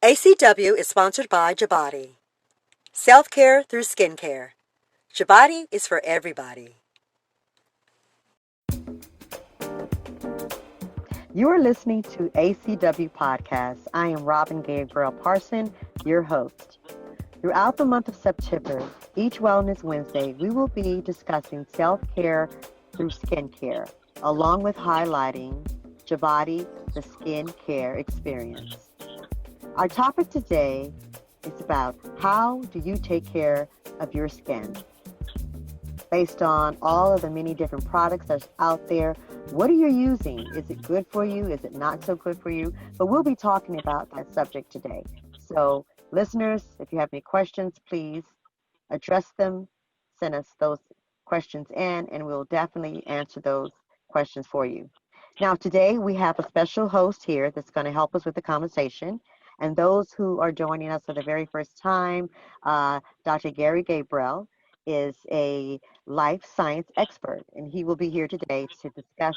ACW is sponsored by BioBodi. Self-care through skincare. BioBodi is for everybody. You are listening to ACW Podcast. I am Robin Gabriel-Parson, your host. Throughout the month of September, each Wellness Wednesday, we will be discussing self-care through skincare, along with highlighting BioBodi, the skincare experience. Our topic today is about how do you take care of your skin? Based on all of the many different products that's out there, what are you using? Is it good for you? Is it not so good for you? But we'll be talking about that subject today. So listeners, if you have any questions, please address them, send us those questions in, and we'll definitely answer those questions for you. Now, today we have a special host here that's going to help us with the conversation. And those who are joining us for the very first time, Dr. Gary Gabriel is a life science expert, and he will be here today to discuss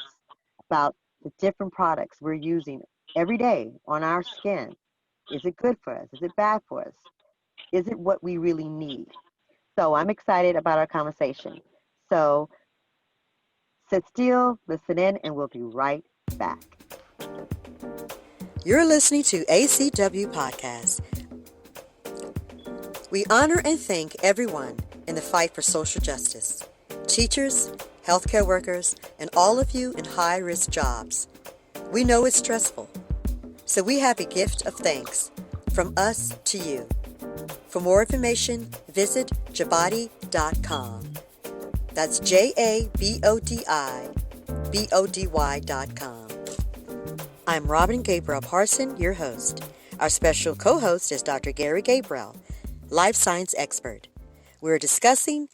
about the different products we're using every day on our skin. Is it good for us? Is it bad for us? Is it what we really need? So I'm excited about our conversation. So sit still, listen in, and we'll be right back. You're listening to ACW Podcast. We honor and thank everyone in the fight for social justice. Teachers, healthcare workers, and all of you in high-risk jobs. We know it's stressful, so we have a gift of thanks from us to you. For more information, visit BioBodi.com. That's JABODI.com. I'm Robin Gabriel-Parson, your host. Our special co-host is Dr. Gary Gabriel, life science expert. We're discussing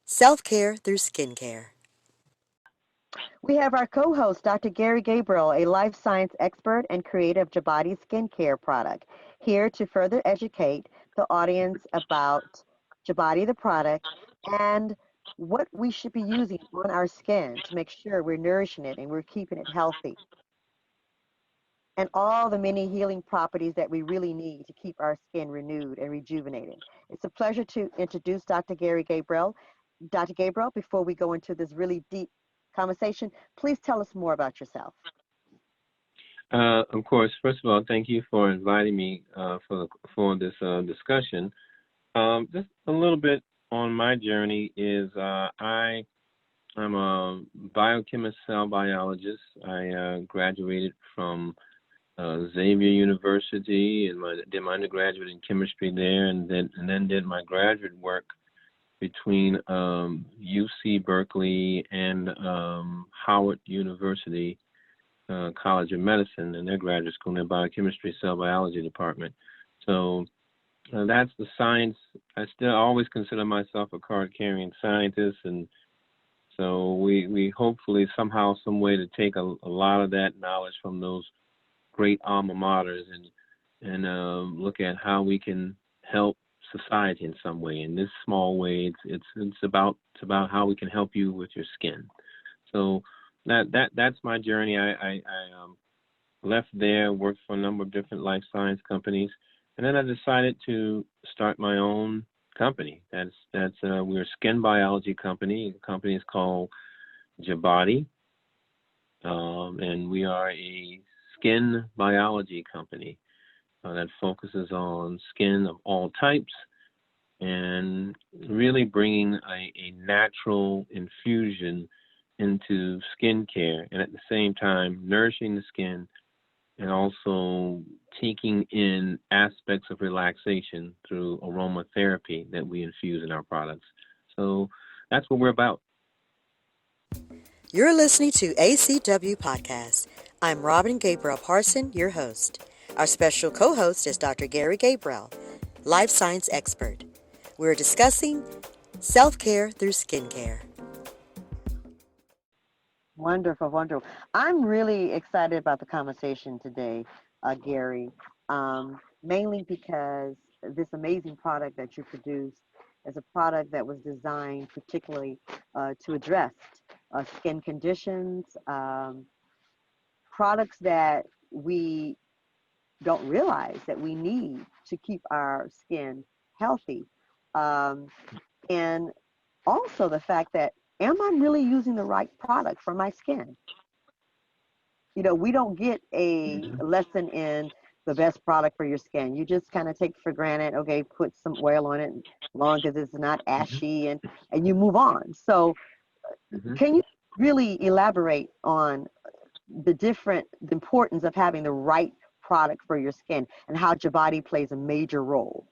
self-care through skincare. We have our co-host, Dr. Gary Gabriel, a life science expert and creator of BioBodi skincare product, here to further educate the audience about BioBodi, the product, and what we should be using on our skin to make sure we're nourishing it and we're keeping it healthy, and all the many healing properties that we really need to keep our skin renewed and rejuvenated. It's a pleasure to introduce Dr. Gary Gabriel. Dr. Gabriel, before we go into this really deep conversation, please tell us more about yourself. Of course, first of all, thank you for inviting me for this discussion. Just a little bit on my journey is I'm a biochemist, cell biologist. I graduated from Xavier University and did my undergraduate in chemistry there, and then did my graduate work between UC Berkeley and Howard University College of Medicine and their graduate school in their biochemistry cell biology department. So that's the science. I still always consider myself a card-carrying scientist, and so we hopefully somehow, some way to take a lot of that knowledge from those great alma maters and look at how we can help society in some way. In this small way, it's about how we can help you with your skin. So that's my journey. I left there, worked for a number of different life science companies, and then I decided to start my own company. We're a skin biology company. The company is called BioBodi, and we are a skin biology company that focuses on skin of all types and really bringing a natural infusion into skincare, and at the same time nourishing the skin and also taking in aspects of relaxation through aromatherapy that we infuse in our products. So that's what we're about. You're listening to ACW Podcast. I'm Robin Gabriel-Parson, your host. Our special co-host is Dr. Gary Gabriel, life science expert. We're discussing self-care through skincare. Wonderful, wonderful. I'm really excited about the conversation today, Gary, mainly because this amazing product that you produced is a product that was designed particularly to address skin conditions, products that we don't realize that we need to keep our skin healthy. And also the fact that, am I really using the right product for my skin? You know, we don't get a lesson in the best product for your skin. You just kind of take for granted, okay, put some oil on it, as long as it's not ashy, and you move on. So can you really elaborate on the importance of having the right product for your skin and how your body plays a major role?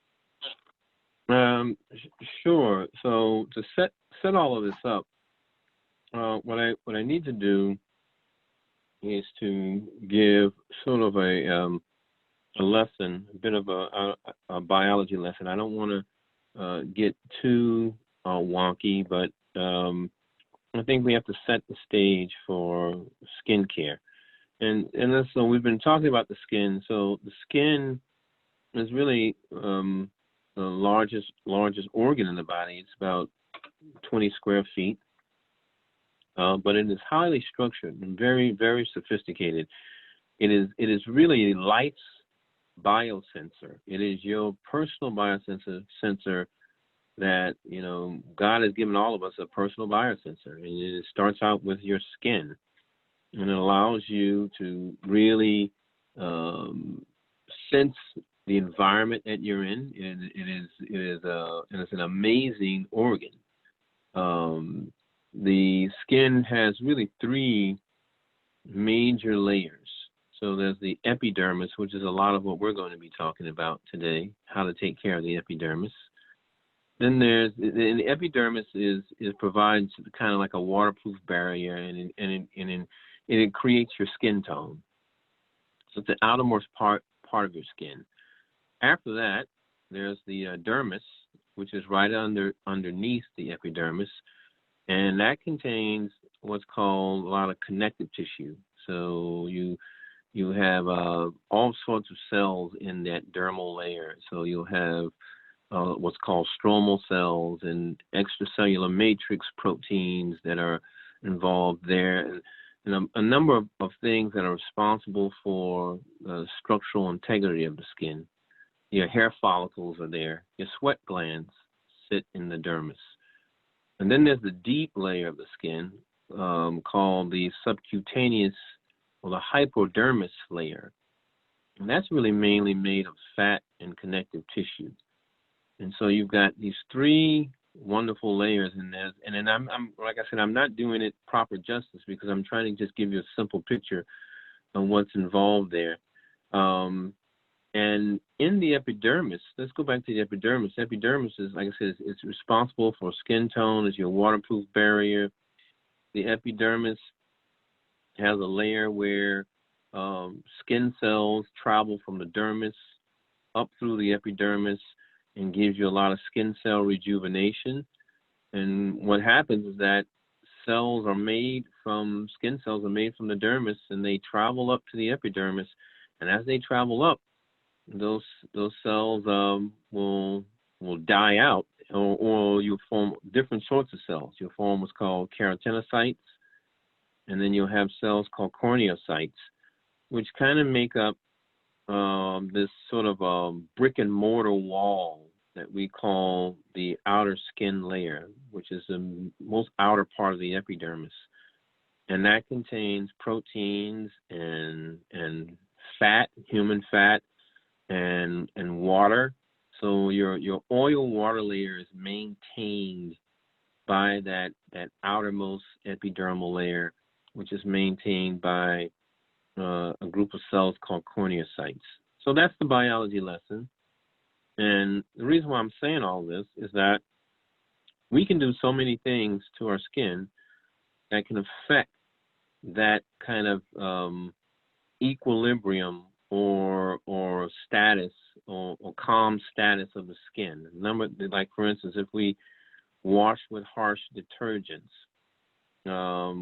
Sure. So to set all of this up, what I need to do is to give sort of a lesson, a bit of a biology lesson. I don't want to get too wonky, but I think we have to set the stage for skincare. And so we've been talking about the skin. So the skin is really the largest organ in the body. It's about 20 square feet. But it is highly structured and very, very sophisticated. It is really life's biosensor. It is your personal biosensor that, you know, God has given all of us a personal biosensor. And it starts out with your skin. And it allows you to really sense the environment that you're in. And it's an amazing organ. The skin has really three major layers. So there's the epidermis, which is a lot of what we're going to be talking about today, how to take care of the epidermis. Then the epidermis provides kind of like a waterproof barrier, and it creates your skin tone. So it's the outermost part of your skin. After that, there's the dermis, which is right underneath the epidermis. And that contains what's called a lot of connective tissue. So you have all sorts of cells in that dermal layer. So you'll have what's called stromal cells and extracellular matrix proteins that are involved there, and a number of things that are responsible for the structural integrity of the skin. Your hair follicles are there. Your sweat glands sit in the dermis. And then there's the deep layer of the skin called the subcutaneous or the hypodermis layer. And that's really mainly made of fat and connective tissue. And so you've got these three wonderful layers in there. And then I'm like I said, I'm not doing it proper justice because I'm trying to just give you a simple picture of what's involved there. And in the epidermis, let's go back to the epidermis. Epidermis is, like I said, it's responsible for skin tone, is your waterproof barrier. The epidermis has a layer where skin cells travel from the dermis up through the epidermis and gives you a lot of skin cell rejuvenation. And what happens is that skin cells are made from the dermis, and they travel up to the epidermis. And as they travel up, those cells will die out, or you'll form different sorts of cells. You'll form what's called keratinocytes, and then you'll have cells called corneocytes, which kind of make up this sort of brick and mortar wall that we call the outer skin layer, which is the most outer part of the epidermis. And that contains proteins and fat, human fat, and water. So your oil water layer is maintained by that outermost epidermal layer, which is maintained by a group of cells called corneocytes. So that's the biology lesson. And the reason why I'm saying all this is that we can do so many things to our skin that can affect that kind of equilibrium or status or calm status of the skin. Like for instance, if we wash with harsh detergents,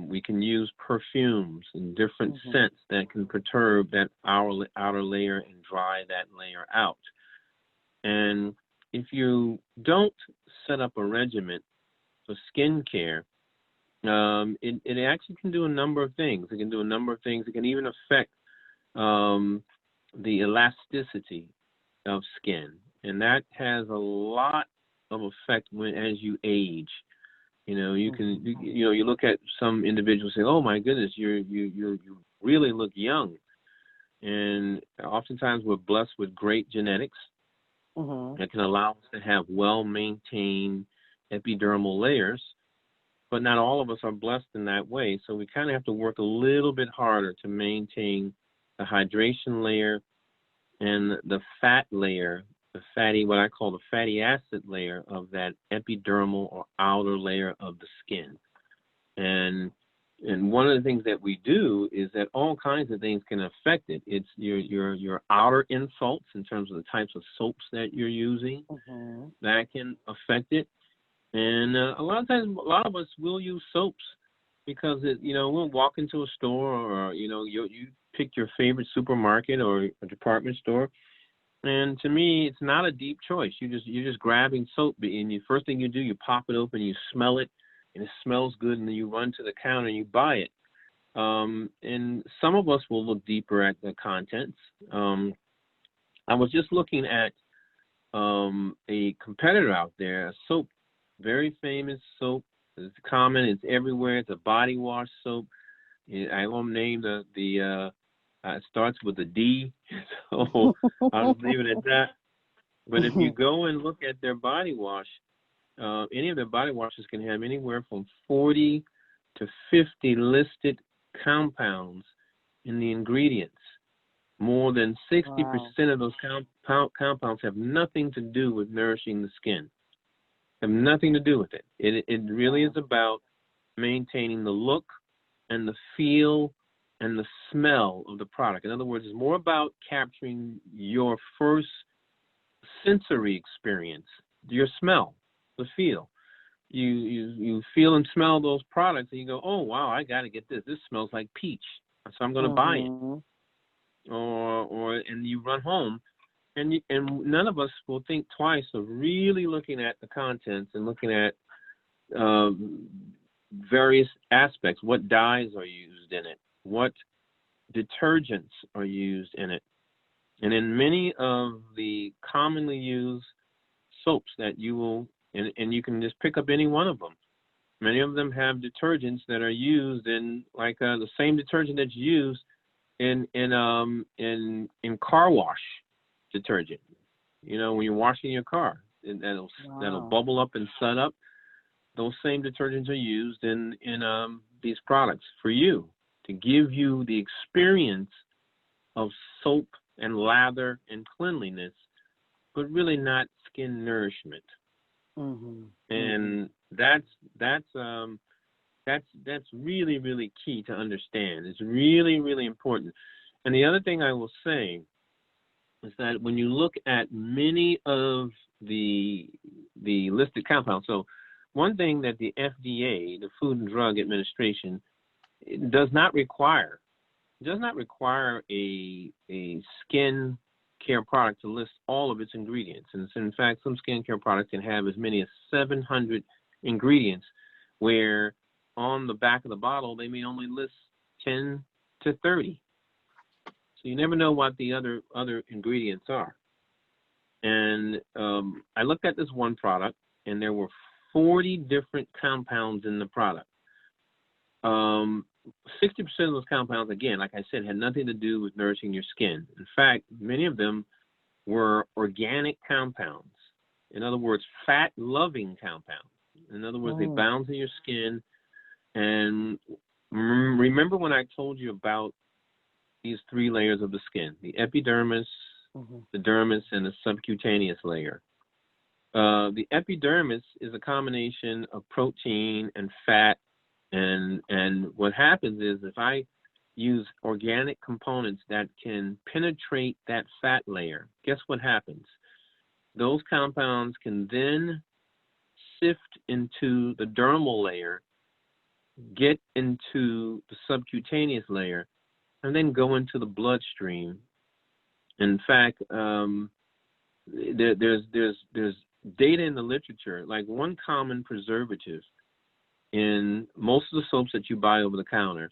we can use perfumes and different scents that can perturb that outer layer and dry that layer out. And if you don't set up a regimen for skin care, it actually can do a number of things. It can do a number of things. It can even affect the elasticity of skin, and that has a lot of effect as you age. You know, you look at some individuals say, "Oh my goodness, you really look young," and oftentimes we're blessed with great genetics that can allow us to have well-maintained epidermal layers, but not all of us are blessed in that way. So we kind of have to work a little bit harder to maintain the hydration layer and the fat layer, what I call the fatty acid layer of that epidermal or outer layer of the skin. And one of the things that we do is that all kinds of things can affect it. It's your outer insults in terms of the types of soaps that you're using that can affect it. And a lot of times, a lot of us will use soaps because we'll walk into a store, or you pick your favorite supermarket or a department store, and to me, it's not a deep choice. You're just grabbing soap, and the first thing you do, you pop it open, you smell it, and it smells good, and then you run to the counter and you buy it. And some of us will look deeper at the contents. I was just looking at a competitor out there, a soap, very famous soap. It's common. It's everywhere. It's a body wash soap. I won't name the it starts with a D, so I'll just leave it at that. But if you go and look at their body wash, any of their body washes can have anywhere from 40 to 50 listed compounds in the ingredients. More than 60% of those compounds have nothing to do with nourishing the skin. Have nothing to do with it. It really is about maintaining the look and the feel and the smell of the product. In other words, it's more about capturing your first sensory experience, your smell, the feel. You feel and smell those products, and you go, "Oh wow, I got to get this. This smells like peach, so I'm going to buy it." And you run home, and none of us will think twice of really looking at the contents and looking at various aspects. What dyes are used in it? What detergents are used in it? And in many of the commonly used soaps that you will, and you can just pick up any one of them. Many of them have detergents that are used in, like the same detergent that's used in car wash detergent. When you're washing your car, that'll bubble up and set up. Those same detergents are used in these products for you, to give you the experience of soap and lather and cleanliness, but really not skin nourishment. And that's really, really key to understand. It's really, really important. And the other thing I will say is that when you look at many of the listed compounds, so one thing that the FDA, the Food and Drug Administration, does not require a skin care product to list all of its ingredients. And in fact, some skincare products can have as many as 700 ingredients, where on the back of the bottle they may only list 10 to 30. So you never know what the other ingredients are. And I looked at this one product, and there were 40 different compounds in the product. 60% of those compounds, again, like I said, had nothing to do with nourishing your skin. In fact, many of them were organic compounds. In other words, fat-loving compounds. In other words, they bound to your skin. And remember when I told you about these three layers of the skin, the epidermis, the dermis, and the subcutaneous layer. The epidermis is a combination of protein and fat. And what happens is, if I use organic components that can penetrate that fat layer, guess what happens? Those compounds can then sift into the dermal layer, get into the subcutaneous layer, and then go into the bloodstream. In fact, there's data in the literature, like one common preservative in most of the soaps that you buy over the counter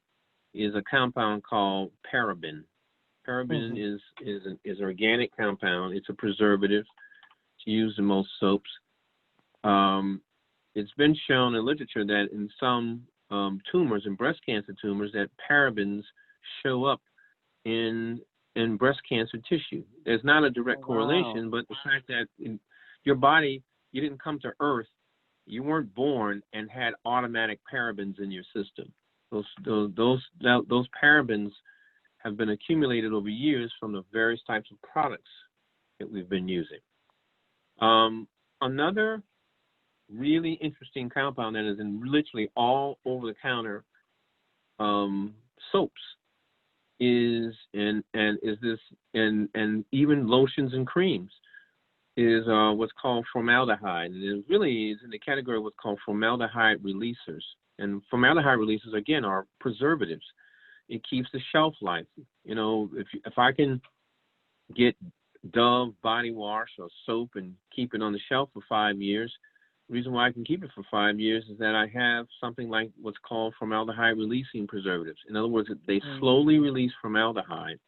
is a compound called paraben. Paraben is an organic compound. It's a preservative. It's used in most soaps. It's been shown in literature that in some tumors, in breast cancer tumors, that parabens show up in breast cancer tissue. There's not a direct correlation, but the fact that in your body, you didn't come to Earth, you weren't born and had automatic parabens in your system. Those parabens have been accumulated over years from the various types of products that we've been using. Another really interesting compound that is in literally all over-the-counter soaps is and even lotions and creams is what's called formaldehyde, and it really is in the category of what's called formaldehyde releasers. And formaldehyde releasers again are preservatives. It keeps the shelf life. You know, if I can get Dove body wash or soap and keep it on the shelf for 5 years, the reason why I can keep it for 5 years is that I have something like what's called formaldehyde releasing preservatives. In other words, they slowly release formaldehyde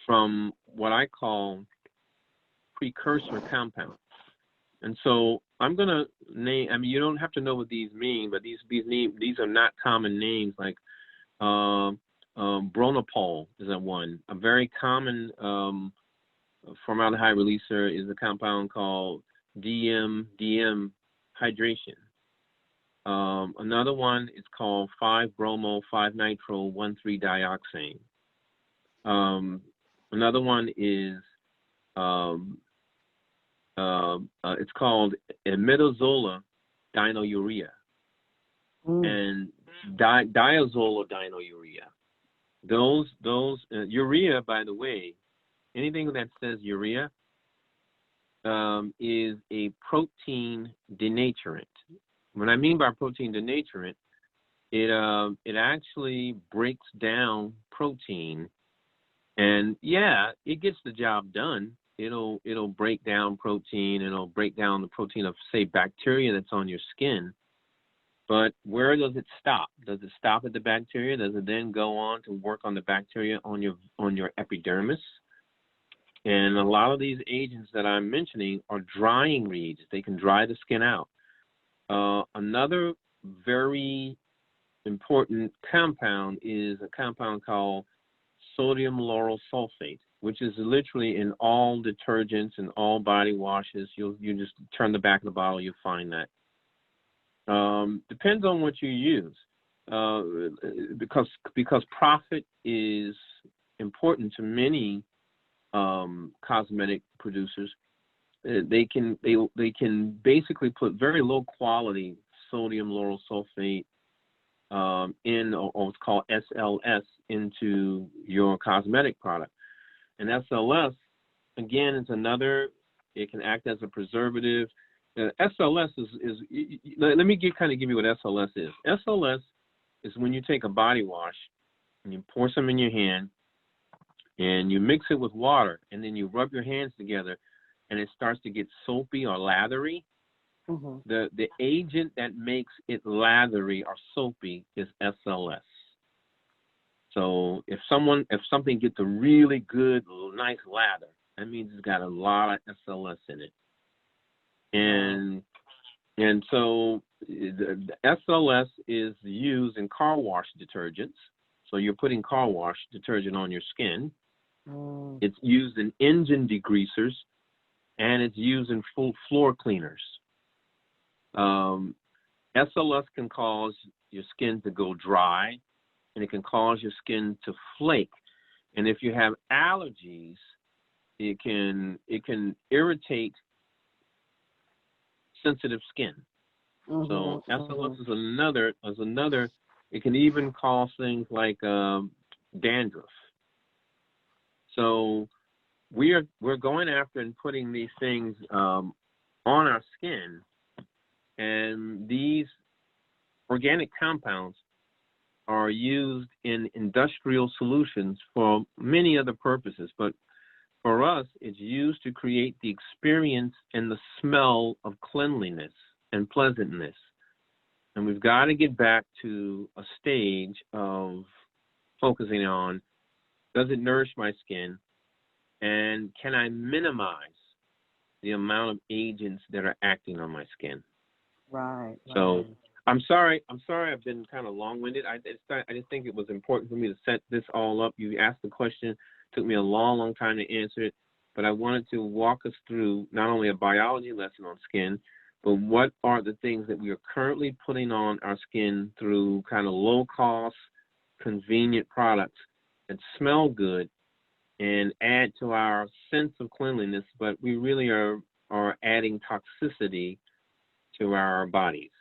from what I call precursor compounds. And so I'm going to name, I mean, you don't have to know what these mean, but these are not common names, like bronopol is one. A very common formaldehyde releaser is a compound called DM hydration. Another one is called 5-bromo-5-nitro-1,3-dioxane. Another one is it's called imidazola dinourea and diazolodinurea. Those urea, by the way, anything that says urea is a protein denaturant. What I mean by protein denaturant, it actually breaks down protein, and yeah, it gets the job done. It'll break down protein, and it'll break down the protein of, say, bacteria that's on your skin. But where does it stop? Does it stop at the bacteria? Does it then go on to work on the bacteria on your epidermis? And a lot of these agents that I'm mentioning are drying reagents. They can dry the skin out. Another very important compound is a compound called sodium lauryl sulfate, which is literally in all detergents and all body washes. You just turn the back of the bottle, you'll find that. Depends on what you use, because profit is important to many cosmetic producers. They can basically put very low quality sodium lauryl sulfate in, or what's called SLS, into your cosmetic product. And SLS, again, is another. It can act as a preservative. SLS is let me give you what SLS is. SLS is when you take a body wash and you pour some in your hand and you mix it with water, and then you rub your hands together and it starts to get soapy or lathery. The agent that makes it lathery or soapy is SLS. So if something gets a really good, nice lather, that means it's got a lot of SLS in it. And so the SLS is used in car wash detergents. So you're putting car wash detergent on your skin. It's used in engine degreasers, and it's used in full floor cleaners. SLS can cause your skin to go dry, and it can cause your skin to flake. And if you have allergies, it can irritate sensitive skin. So SLS is another. It can even cause things like dandruff. So we're going after and putting these things on our skin, and these organic compounds are used in industrial solutions for many other purposes. But for us, it's used to create the experience and the smell of cleanliness and pleasantness. And we've got to get back to a stage of focusing on Does it nourish my skin? And can I minimize the amount of agents that are acting on my skin? Right. So I'm sorry I've been kind of long-winded. I just think it was important for me to set this all up. You asked the question. It took me a long time to answer it, but I wanted to walk us through not only a biology lesson on skin, but what are the things that we are currently putting on our skin through kind of low-cost, convenient products that smell good and add to our sense of cleanliness, but we really are adding toxicity to our bodies.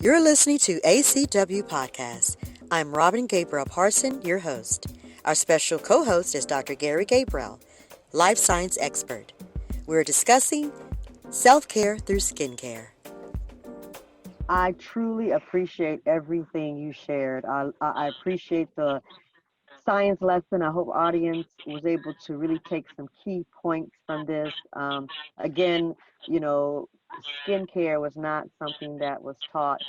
You're listening to ACW Podcast. I'm Robin Gabriel-Parson, your host. Our special co-host is Dr. Gary Gabriel, life science expert. We're discussing self-care through skincare. I truly appreciate everything you shared. I appreciate the science lesson. I hope audience was able to really take some key points from this. Again, skincare was not something that was taught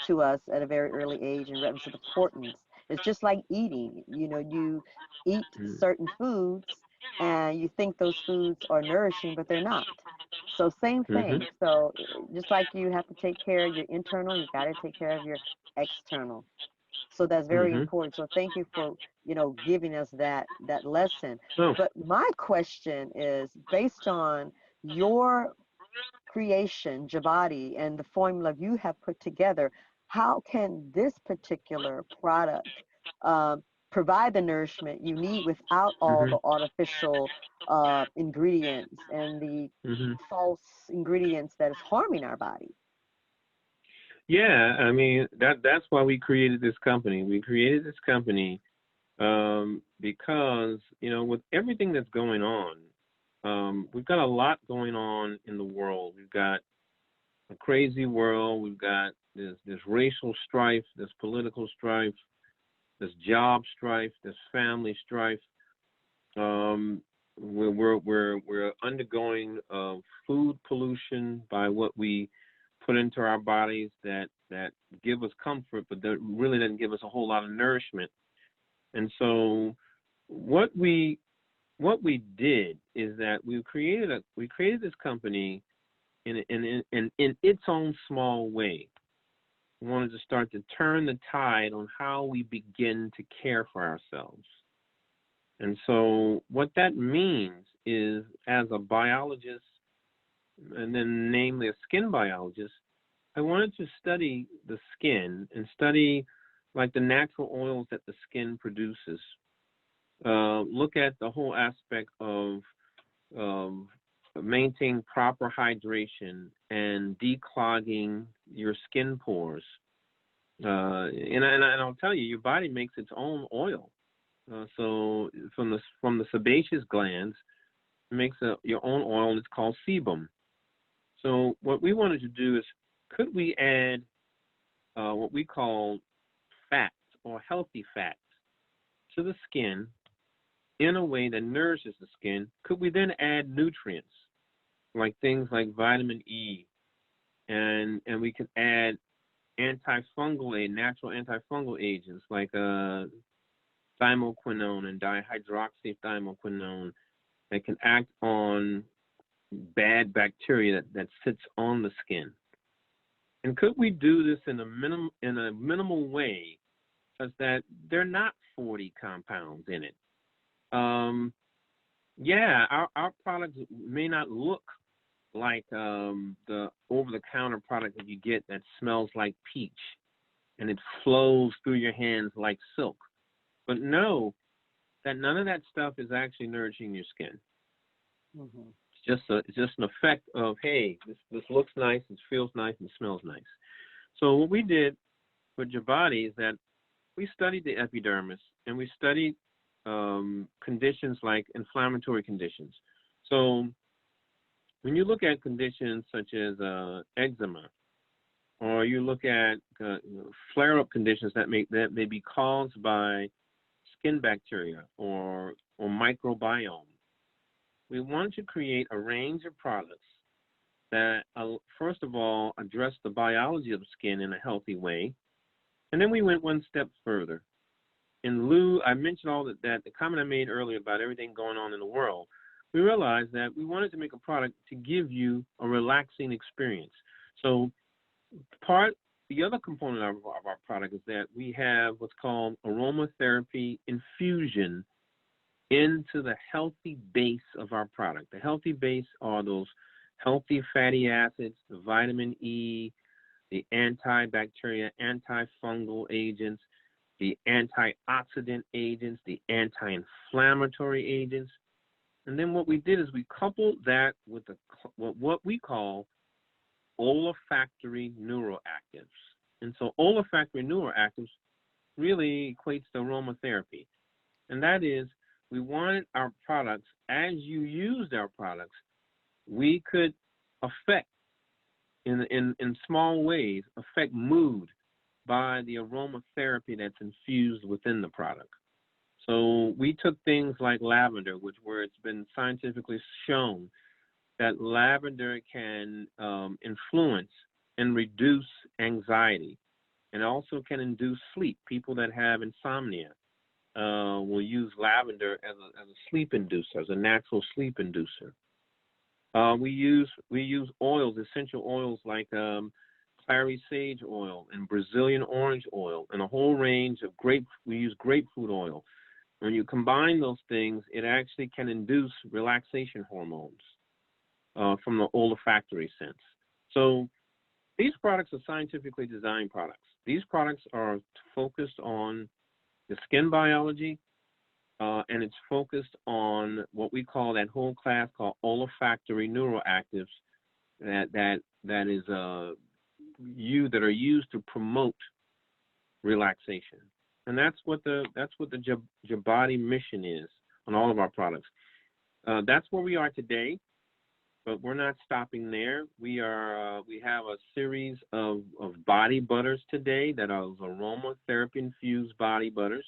to us at a very early age in reference to the importance. It's just like eating. You eat certain foods and you think those foods are nourishing, but they're not. So same thing. So just like you have to take care of your internal, you got to take care of your external. So that's very important. So thank you for, giving us that lesson. But my question is based on your creation, BioBodi, and the formula you have put together, how can this particular product provide the nourishment you need without all the artificial ingredients and the false ingredients that is harming our body? Yeah, I mean, that's why we created this company. We created this company because, with everything that's going on, we've got a lot going on in the world. We've got a crazy world. We've got this racial strife, this political strife, this job strife, this family strife. We're undergoing food pollution by what we put into our bodies that give us comfort, but that really doesn't give us a whole lot of nourishment. And so what we did is that we created this company in its own small way. We wanted to start to turn the tide on how we begin to care for ourselves. And so what that means is, as a biologist, and then namely a skin biologist, I wanted to study the skin and study like the natural oils that the skin produces. Look at the whole aspect of maintaining proper hydration and declogging your skin pores. And I'll tell you, your body makes its own oil. So from the sebaceous glands, it makes your own oil, and it's called sebum. So what we wanted to do is, could we add what we call fats or healthy fats to the skin in a way that nourishes the skin? Could we then add nutrients like things like vitamin E, and we could add natural antifungal agents like thymoquinone and dihydroxythymoquinone that can act on bad bacteria that sits on the skin? And could we do this in a minimal way, such that there are not 40 compounds in it? Our products may not look like the over-the-counter product that you get that smells like peach and it flows through your hands like silk. But know that none of that stuff is actually nourishing your skin. It's just an effect of, hey, this looks nice, it feels nice, and smells nice. So what we did with BioBodi is that we studied the epidermis, and we studied conditions like inflammatory conditions. So when you look at conditions such as eczema, or you look at flare-up conditions that may be caused by skin bacteria or microbiome, we wanted to create a range of products that, first of all, address the biology of the skin in a healthy way. And then we went one step further. in lieu, I mentioned all that the comment I made earlier about everything going on in the world. We realized that we wanted to make a product to give you a relaxing experience. So the other component of our product is that we have what's called aromatherapy infusion into the healthy base of our product. The healthy base are those healthy fatty acids, the vitamin E, the antibacterial, antifungal agents, the antioxidant agents, the anti-inflammatory agents. And then what we did is we coupled that with what we call olfactory neuroactives. And so olfactory neuroactives really equates to aromatherapy. And that is, we wanted our products, as you used our products, we could affect, in small ways, affect mood by the aromatherapy that's infused within the product. So we took things like lavender, where it's been scientifically shown that lavender can influence and reduce anxiety, and also can induce sleep. People that have insomnia will use lavender as a sleep inducer, as a natural sleep inducer. We use oils, essential oils like clary sage oil and Brazilian orange oil, and a whole range of we use grapefruit oil. When you combine those things, it actually can induce relaxation hormones from the olfactory sense. So these products are scientifically designed products. These products are focused on the skin biology, and it's focused on what we call that whole class called olfactory neuroactives that are used to promote relaxation. And that's what the BioBodi mission is on all of our products. That's where we are today, but we're not stopping there. We have a series of body butters today that are aromatherapy infused body butters.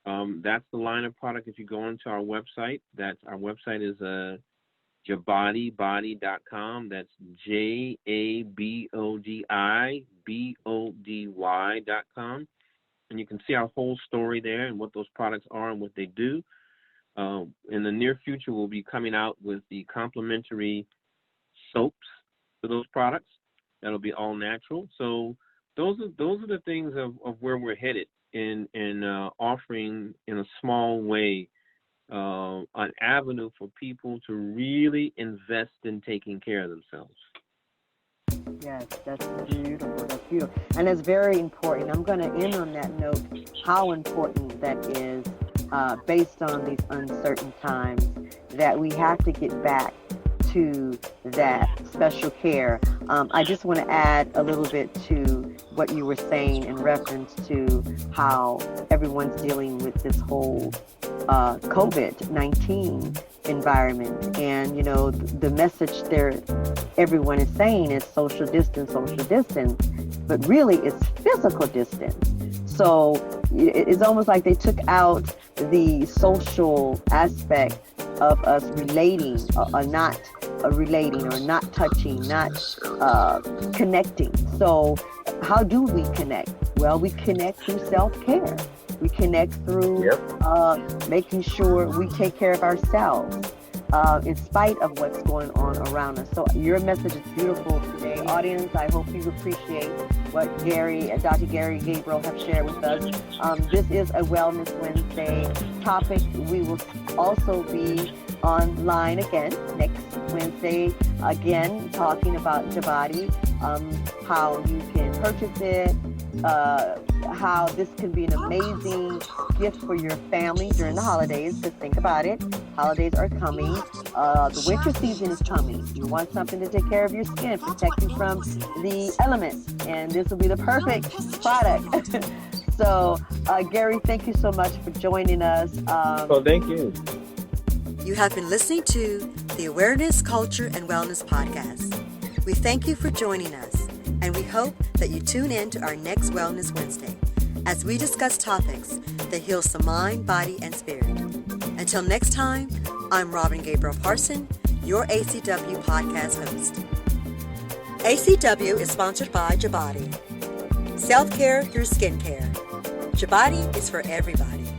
That's the line of product. If you go into our website, our website is jabodibody.com. That's JABODIBODY.com. And you can see our whole story there and what those products are and what they do. In the near future, we'll be coming out with the complementary soaps for those products. That'll be all natural. So those are the things of where we're headed in offering in a small way an avenue for people to really invest in taking care of themselves. Yes, that's beautiful. That's beautiful. And it's very important. I'm going to end on that note, how important that is based on these uncertain times, that we have to get back to that special care. I just want to add a little bit to what you were saying in reference to how everyone's dealing with this whole COVID-19 environment. And, you know, the message there everyone is saying is social distance, but really it's physical distance. So it's almost like they took out the social aspect of us relating or not relating or not touching, not connecting. So how do we connect? Well, we connect through self-care. We connect through making sure we take care of ourselves in spite of what's going on around us. So your message is beautiful today. Audience, I hope you appreciate what Dr. Gary Gabriel have shared with us. This is a Wellness Wednesday topic. We will also be online again next Wednesday, again talking about BioBodi, how you can purchase it, how this can be an amazing gift for your family during the holidays. Just think about it. Holidays are coming. The winter season is coming. You want something to take care of your skin, protect you from the elements, and this will be the perfect product. So, Gary, thank you so much for joining us. Thank you. You have been listening to the Awareness, Culture, and Wellness Podcast. We thank you for joining us, and we hope that you tune in to our next Wellness Wednesday as we discuss topics that heals the mind, body, and spirit. Until next time, I'm Robin Gabriel-Parson, your ACW podcast host. ACW is sponsored by BioBodi. Self-care through skincare. HpDMS is for everybody.